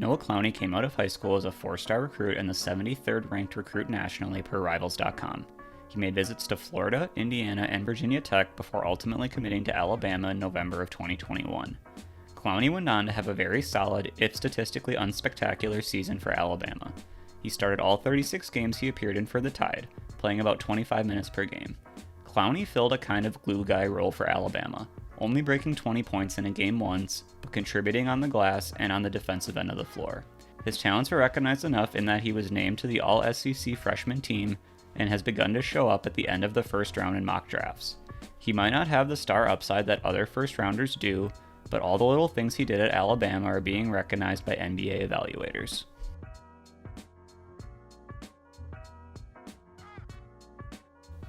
Noah Clowney came out of high school as a 4-star recruit and the 73rd ranked recruit nationally per Rivals.com. He made visits to Florida, Indiana, and Virginia Tech before ultimately committing to Alabama in November of 2021. Clowney went on to have a very solid, if statistically unspectacular, season for Alabama. He started all 36 games he appeared in for the Tide, playing about 25 minutes per game. Clowney filled a kind of glue guy role for Alabama, only breaking 20 points in a game once, but contributing on the glass and on the defensive end of the floor. His talents were recognized enough in that he was named to the All-SEC freshman team and has begun to show up at the end of the first round in mock drafts. He might not have the star upside that other first-rounders do, but all the little things he did at Alabama are being recognized by NBA evaluators.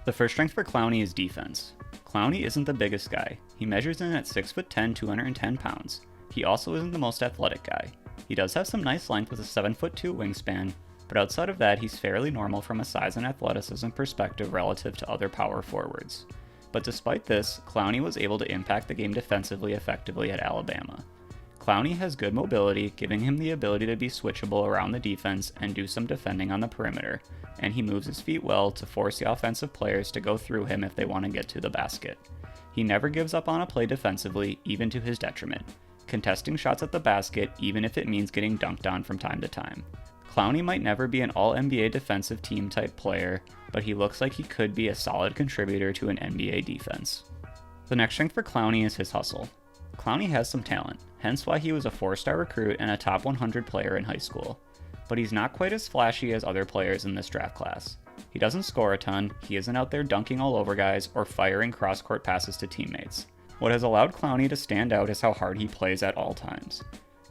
The first strength for Clowney is defense. Clowney isn't the biggest guy. He measures in at 6'10", 210 pounds. He also isn't the most athletic guy. He does have some nice length with a 7'2" wingspan, but outside of that he's fairly normal from a size and athleticism perspective relative to other power forwards. But despite this, Clowney was able to impact the game defensively effectively at Alabama. Clowney has good mobility, giving him the ability to be switchable around the defense and do some defending on the perimeter, and he moves his feet well to force the offensive players to go through him if they want to get to the basket. He never gives up on a play defensively, even to his detriment, contesting shots at the basket even if it means getting dunked on from time to time. Clowney might never be an all-NBA defensive team type player, but he looks like he could be a solid contributor to an NBA defense. The next strength for Clowney is his hustle. Clowney has some talent, hence why he was a 4-star recruit and a top 100 player in high school. But he's not quite as flashy as other players in this draft class. He doesn't score a ton, he isn't out there dunking all over guys or firing cross-court passes to teammates. What has allowed Clowney to stand out is how hard he plays at all times.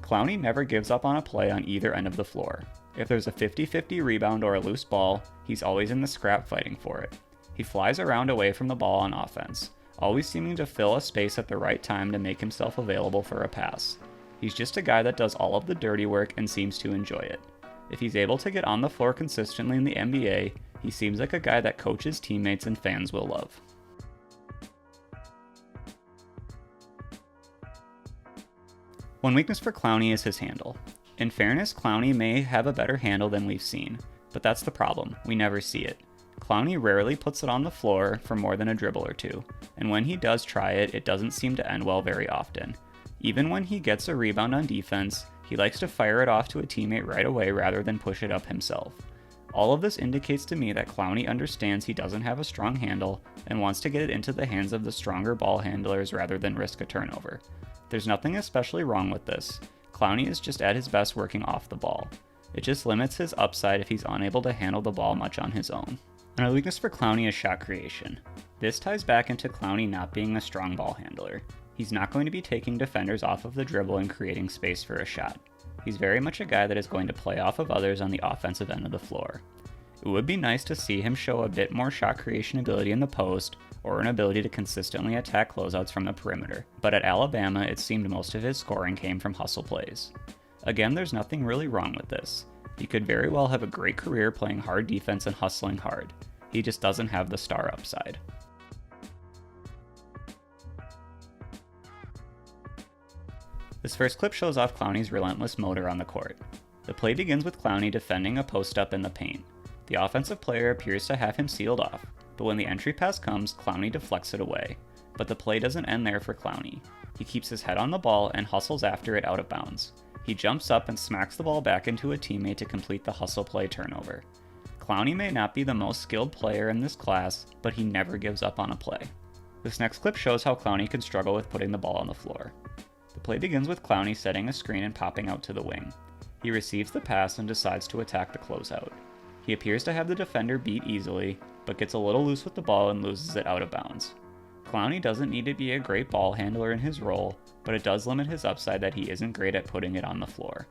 Clowney never gives up on a play on either end of the floor. If there's a 50-50 rebound or a loose ball, he's always in the scrap fighting for it. He flies around away from the ball on offense, always seeming to fill a space at the right time to make himself available for a pass. He's just a guy that does all of the dirty work and seems to enjoy it. If he's able to get on the floor consistently in the NBA, he seems like a guy that coaches, teammates, and fans will love. One weakness for Clowney is his handle. In fairness, Clowney may have a better handle than we've seen, but that's the problem, we never see it. Clowney rarely puts it on the floor for more than a dribble or two, and when he does try it, it doesn't seem to end well very often. Even when he gets a rebound on defense, he likes to fire it off to a teammate right away rather than push it up himself. All of this indicates to me that Clowney understands he doesn't have a strong handle and wants to get it into the hands of the stronger ball handlers rather than risk a turnover. There's nothing especially wrong with this. Clowney is just at his best working off the ball. It just limits his upside if he's unable to handle the ball much on his own. Another weakness for Clowney is shot creation. This ties back into Clowney not being a strong ball handler. He's not going to be taking defenders off of the dribble and creating space for a shot. He's very much a guy that is going to play off of others on the offensive end of the floor. It would be nice to see him show a bit more shot creation ability in the post, or an ability to consistently attack closeouts from the perimeter, but at Alabama it seemed most of his scoring came from hustle plays. Again, there's nothing really wrong with this. He could very well have a great career playing hard defense and hustling hard. He just doesn't have the star upside. This first clip shows off Clowney's relentless motor on the court. The play begins with Clowney defending a post-up in the paint. The offensive player appears to have him sealed off, but when the entry pass comes, Clowney deflects it away. But the play doesn't end there for Clowney. He keeps his head on the ball and hustles after it out of bounds. He jumps up and smacks the ball back into a teammate to complete the hustle play turnover. Clowney may not be the most skilled player in this class, but he never gives up on a play. This next clip shows how Clowney can struggle with putting the ball on the floor. The play begins with Clowney setting a screen and popping out to the wing. He receives the pass and decides to attack the closeout. He appears to have the defender beat easily, but gets a little loose with the ball and loses it out of bounds. Clowney doesn't need to be a great ball handler in his role, but it does limit his upside that he isn't great at putting it on the floor.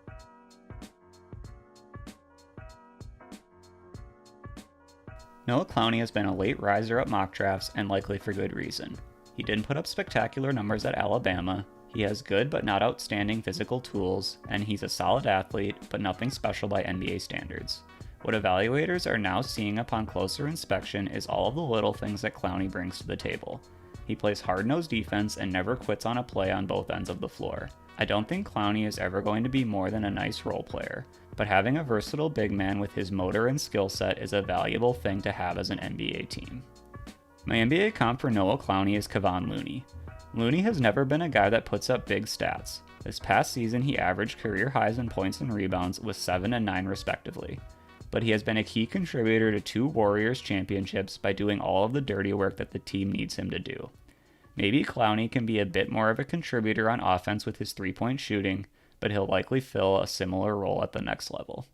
Noah Clowney has been a late riser at mock drafts and likely for good reason. He didn't put up spectacular numbers at Alabama, he has good but not outstanding physical tools, and he's a solid athlete, but nothing special by NBA standards. What evaluators are now seeing upon closer inspection is all of the little things that Clowney brings to the table. He plays hard-nosed defense and never quits on a play on both ends of the floor. I don't think Clowney is ever going to be more than a nice role player, but having a versatile big man with his motor and skill set is a valuable thing to have as an NBA team. My NBA comp for Noah Clowney is Kevon Looney. Looney has never been a guy that puts up big stats. This past season he averaged career highs in points and rebounds with 7 and 9 respectively, but he has been a key contributor to 2 Warriors championships by doing all of the dirty work that the team needs him to do. Maybe Clowney can be a bit more of a contributor on offense with his 3-point shooting, but he'll likely fill a similar role at the next level.